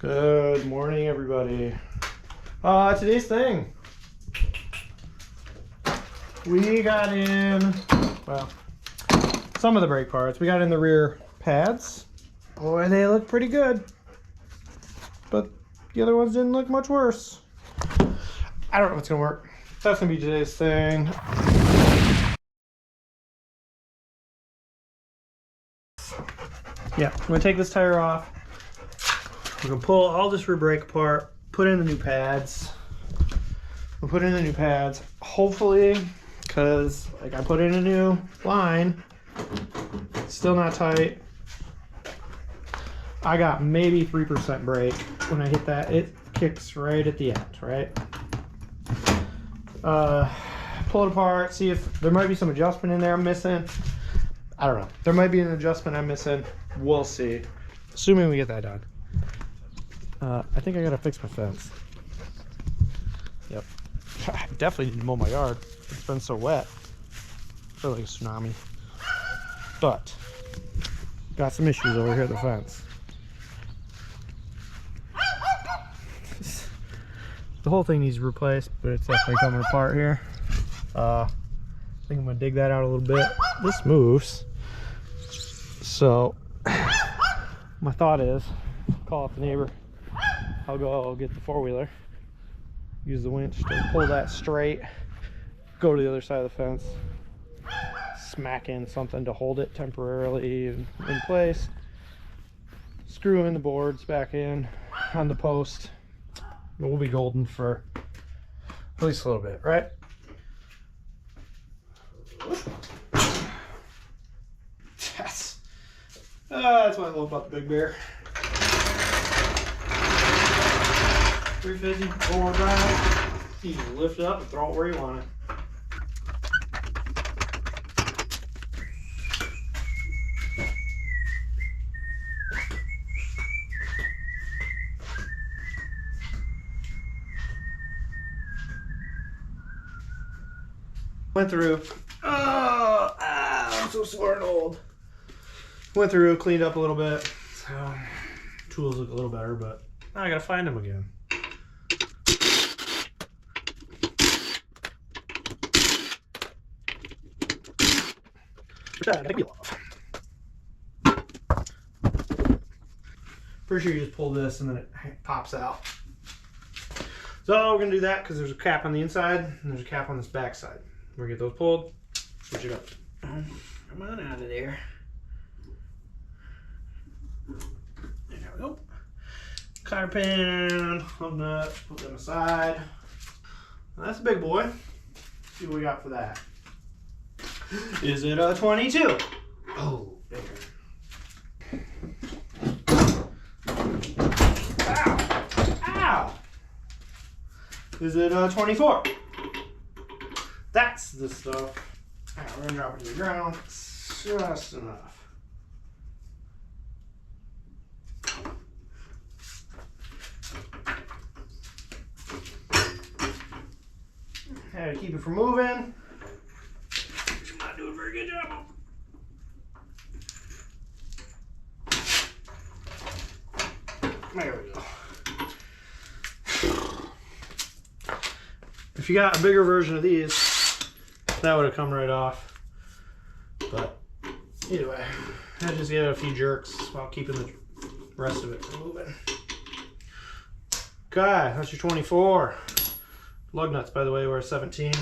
Good morning, everybody. Today's thing. We got in, well, some of the brake parts. We got in the rear pads. Boy, they look pretty good. But the other ones didn't look much worse. I don't know what's gonna work. That's gonna be today's thing. Yeah, I'm gonna take this tire off. We're gonna pull all this rear brake apart, put in the new pads. We'll put in the new pads, hopefully, because like I put in a new line, it's still not tight. I got maybe 3% brake. When I hit that, it kicks right at the end, right? Pull it apart, see if there might be some adjustment in there I'm missing. I don't know. There might be an adjustment I'm missing. We'll see. Assuming we get that done. I think I gotta fix my fence. Yep. I definitely need to mow my yard. It's been so wet. I feel like a tsunami. But got some issues over here at the fence. The whole thing needs replaced, but it's definitely coming apart here. I think I'm gonna dig that out a little bit. This moves. So my thought is call up the neighbor. I'll get the four-wheeler, use the winch to pull that straight, go to the other side of the fence, smack in something to hold it temporarily in place, screw in the boards back in on the post. We'll be golden for at least a little bit, right? Yes. That's what I love about the Big Bear. 350 4-wheel drive. You can lift it up and throw it where you want it. Went through. Oh, I'm so sore and old. Went through, cleaned up a little bit. So tools look a little better, but now I gotta find them again. Pretty sure you just pull this and then it pops out. So we're gonna do that because there's a cap on the inside and there's a cap on this back side. We're gonna get those pulled, switch it up. Come on out of there. There we go. Cotter pin, lug nuts, put them aside. Well, that's a big boy. Let's see what we got for that. Is it a 22? Oh, there. Ow! Ow! Is it a 24? That's the stuff. Alright, we're gonna drop it to the ground. Just enough. Had to keep it from moving. I'm not doing a very good job. There we go. If you got a bigger version of these, that would have come right off. But either way, I just get a few jerks while keeping the rest of it from moving. Okay, that's your 24. Lug nuts, by the way, were a 17.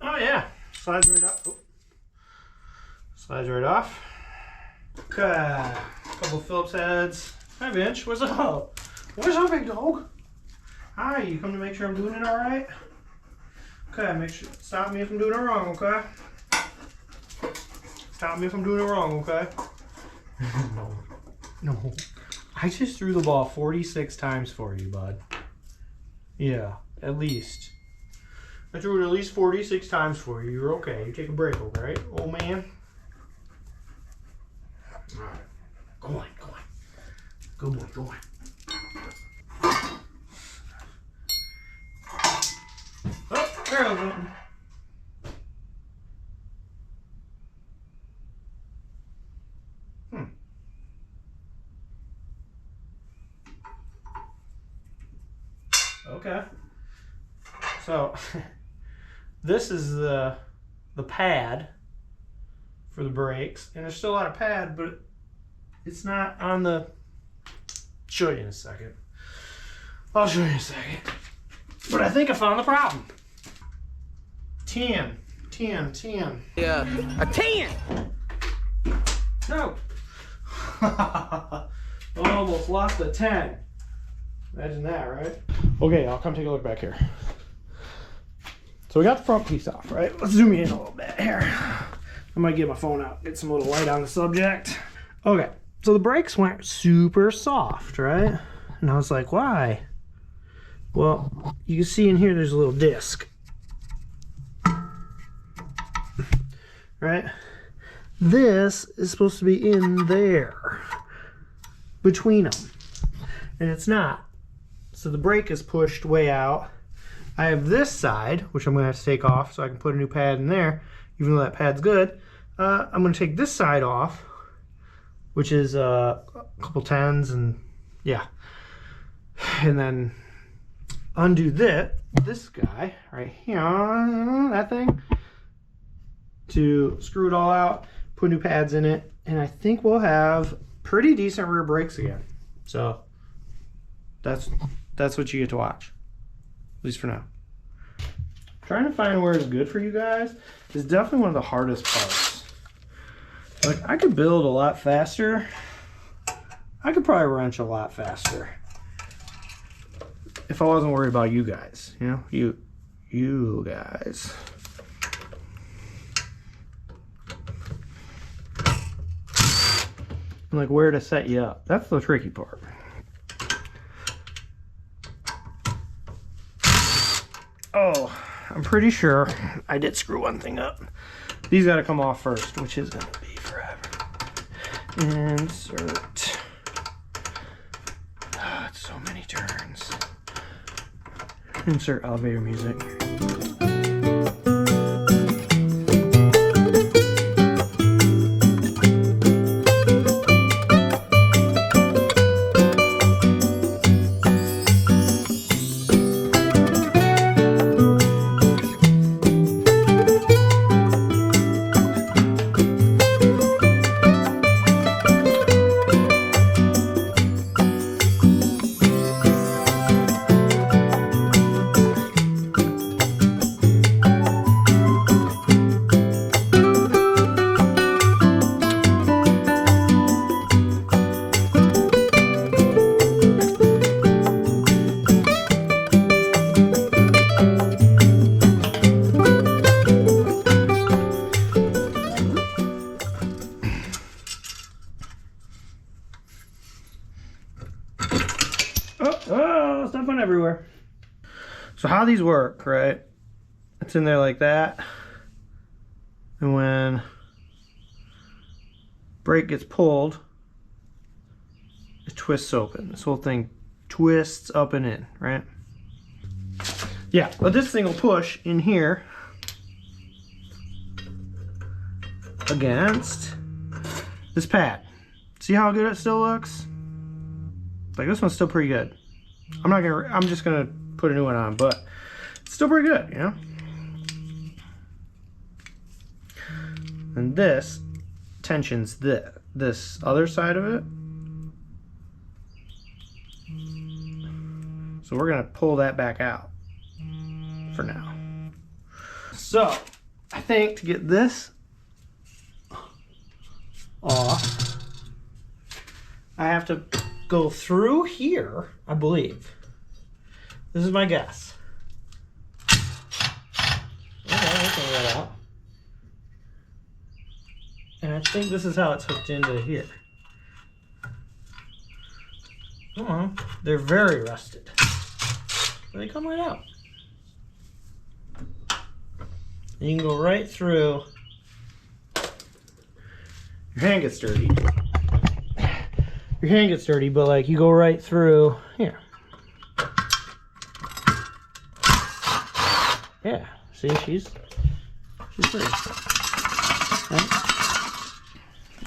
Oh yeah, slides right off. Oh. Slides right off. Okay, a couple of Phillips heads. Hi Vince, what's up? What's up, big dog? Hi, you come to make sure I'm doing it all right? Okay, make sure, stop me if I'm doing it wrong, okay? Stop me if I'm doing it wrong, okay? No. I just threw the ball 46 times for you, bud. Yeah, at least. I threw it at least 46 times for you. You're okay. You take a break, okay? Old man. Alright. Go on, go on. Good boy, go on. Oh, there I go. Okay. So this is the pad for the brakes, and there's still a lot of pad, but it's not on the. Show you in a second. I'll show you in a second. But I think I found the problem. 10. Yeah, a 10. No. Almost lost a 10. Imagine that, right? Okay, I'll come take a look back here. So we got the front piece off, right? Let's zoom in a little bit here. I might get my phone out, get some little light on the subject. Okay, so the brakes went super soft, right? And I was like, why? Well, you can see in here there's a little disc. Right? This is supposed to be in there between them, and it's not. So the brake is pushed way out. I have this side, which I'm going to have to take off so I can put a new pad in there, even though that pad's good. I'm going to take this side off, which is a couple 10s, and yeah. And then undo this guy right here, that thing, to screw it all out, put new pads in it, and I think we'll have pretty decent rear brakes again. So that's what you get to watch, at least for now. Trying to find where it's good for you guys is definitely one of the hardest parts. Like, I could build a lot faster. I could probably wrench a lot faster if I wasn't worried about you guys, you know, you guys. And like where to set you up. That's the tricky part. Oh, I'm pretty sure I did screw one thing up. These got to come off first, which is going to be forever. Insert. Oh, it's so many turns. Insert elevator music. Oh, stuff went everywhere. So how these work, right? It's in there like that. And when brake gets pulled, it twists open. This whole thing twists up and in, right? Yeah, but this thing will push in here against this pad. See how good it still looks? Like, this one's still pretty good. I'm just gonna put a new one on, but it's still pretty good, you know? And this tensions this other side of it. So we're gonna pull that back out for now. So I think to get this off, I have to go through here, I believe. This is my guess. Okay, I can get out. And I think this is how it's hooked into here. Come on, they're very rusted. They come right out. And you can go right through. Your hand gets dirty. Your hand gets dirty, but like you go right through here. Yeah, see, she's pretty. Right?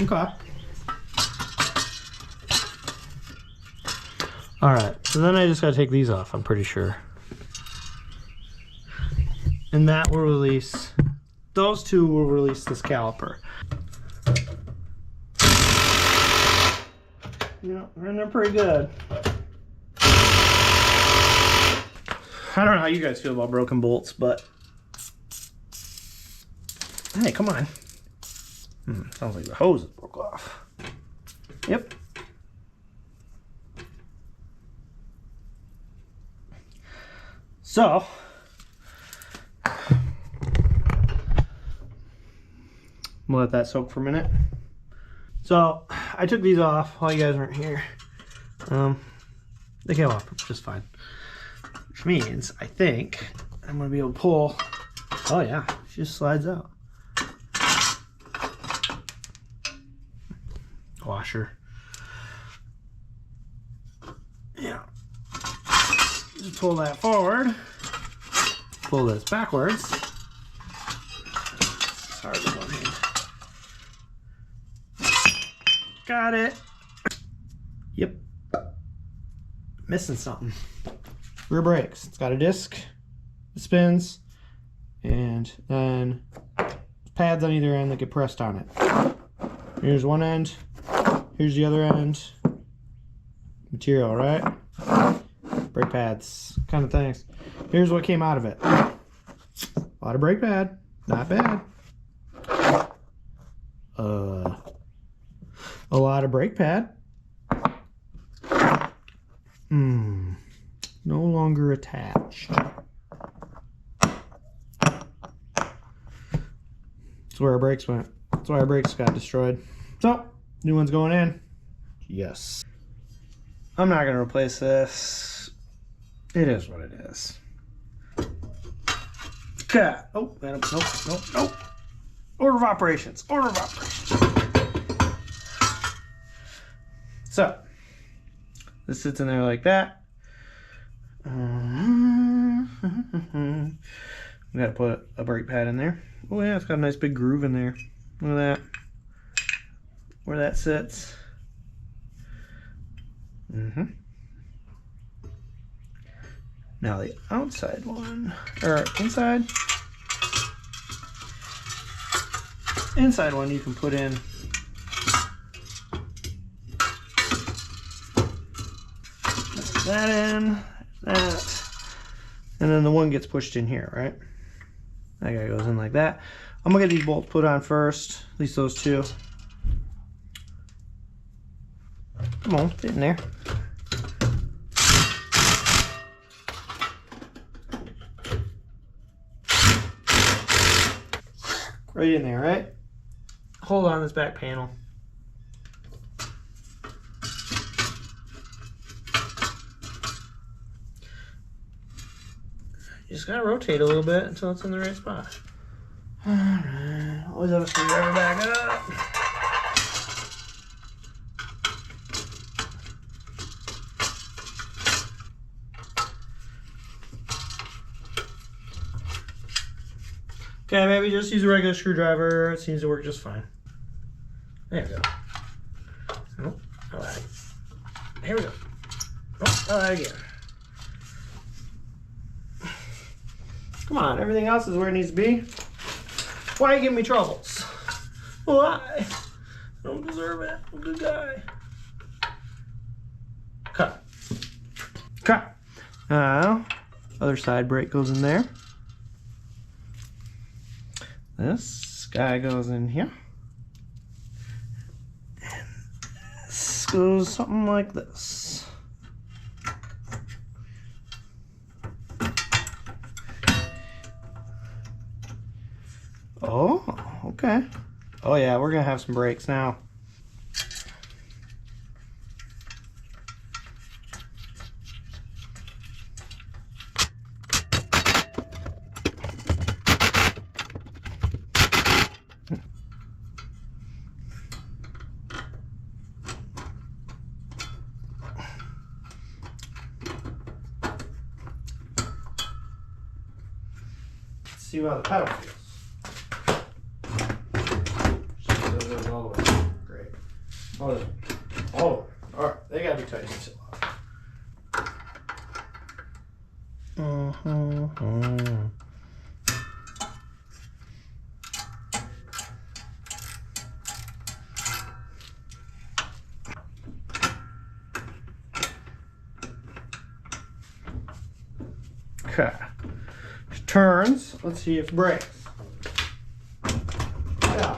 Okay. All right, so then I just gotta take these off, I'm pretty sure. And that will release, those two will release this caliper. Yeah, and they're pretty good. I don't know how you guys feel about broken bolts, but hey, come on. Sounds like the hose is broke off. Yep. So, we'll let that soak for a minute. So, I took these off while you guys weren't here. They came off just fine. Which means, I think, I'm going to be able to pull. Oh yeah, she just slides out. Washer. Yeah. Just pull that forward. Pull this backwards. It's hard with one hand. Got it. Yep. Missing something. Rear brakes. It's got a disc. It spins. And then pads on either end that get pressed on it. Here's one end. Here's the other end. Material, right? Brake pads, kind of things. Here's what came out of it. A lot of brake pad. Not bad. A lot of brake pad. No longer attached. That's where our brakes went. That's why our brakes got destroyed. So, new one's going in. Yes. I'm not going to replace this. It is what it is. Okay. Oh, nope. Order of operations. Order of operations. So, this sits in there like that. We got to put a brake pad in there. Oh yeah, it's got a nice big groove in there. Look at that. Where that sits. Now the outside one, or inside one you can put in that in, that, and then the one gets pushed in here, right? That guy goes in like that. I'm gonna get these bolts put on first, at least those two. Come on, fit in there. Right in there, right? Hold on this back panel. You just gotta rotate a little bit until it's in the right spot. Alright, always have a screwdriver back up. Okay, maybe just use a regular screwdriver. It seems to work just fine. There we go. Oh, all right. Here we go. Oh, all right again. Come on, everything else is where it needs to be. Why are you giving me troubles? Why? I don't deserve it. I'm a good guy. Cut. Cut. Now, other side brake goes in there. This guy goes in here. And this goes something like this. Oh, okay. Oh yeah, we're gonna have some brakes now. See how the pedal feels. Goes all the way. Great. Oh, all right. They gotta be tight to sit off. Okay. Turns. Let's see if it breaks. Yeah.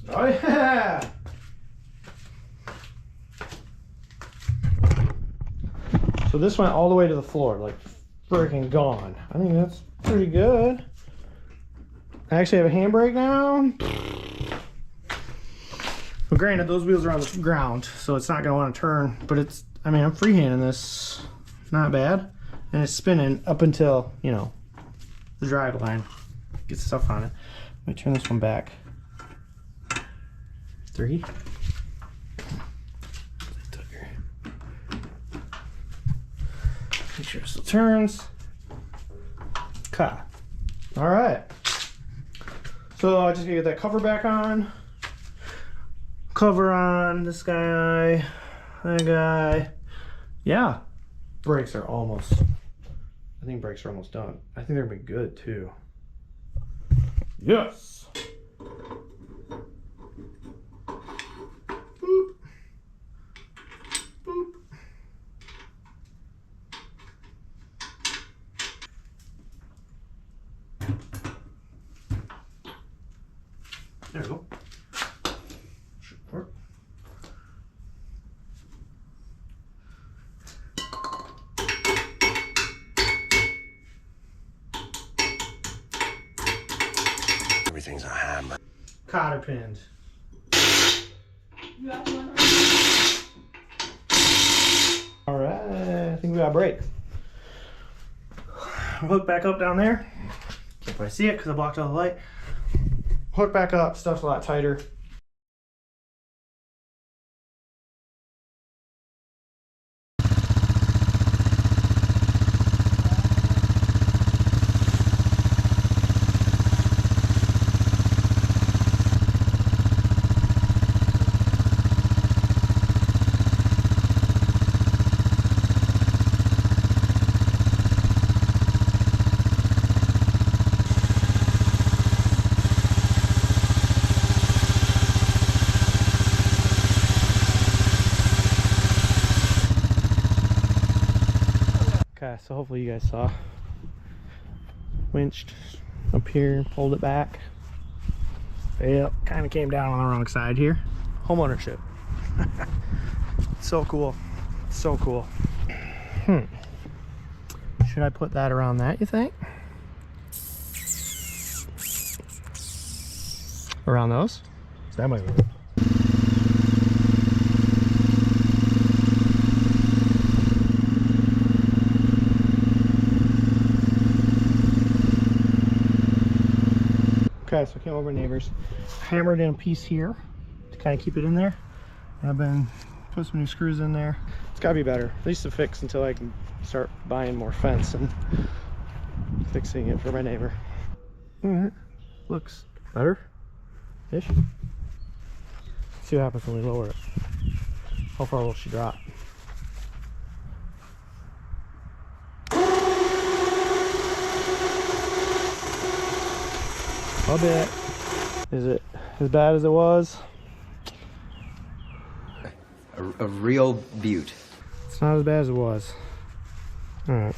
Oh yeah. So this went all the way to the floor, like freaking gone. I think that's pretty good. I actually have a handbrake now. Well, granted, those wheels are on the ground, so it's not gonna want to turn, but it's, I mean, I'm freehanding this, not bad. And it's spinning up until, you know, the drive line. Get stuff on it. Let me turn this one back. 3. Make sure it still turns. Okay. All right. So I just gotta get that cover back on. Cover on this guy, that guy. Yeah. Brakes are almost, I think brakes are almost done. I think they're gonna be good too. Yes. Boop. Boop. There we go. Should work. Everything's a hammer. Cotter pinned. All right, I think we got a brake. Hook back up down there. Can't quite see it because I blocked out the light. Hook back up, stuff's a lot tighter. Okay, so hopefully you guys saw. Winched up here, pulled it back. Yep, kind of came down on the wrong side here. Home ownership. So cool. So cool. Should I put that around that, you think? Around those? So that might work. Okay, so I came over to neighbors, hammered in a piece here to kind of keep it in there. I've been put some new screws in there. It's gotta be better, at least to fix until I can start buying more fence and fixing it for my neighbor. All right, looks better-ish. See what happens when we lower it. How far will she drop? A bit. Is it as bad as it was? A real beaut. It's not as bad as it was. All right.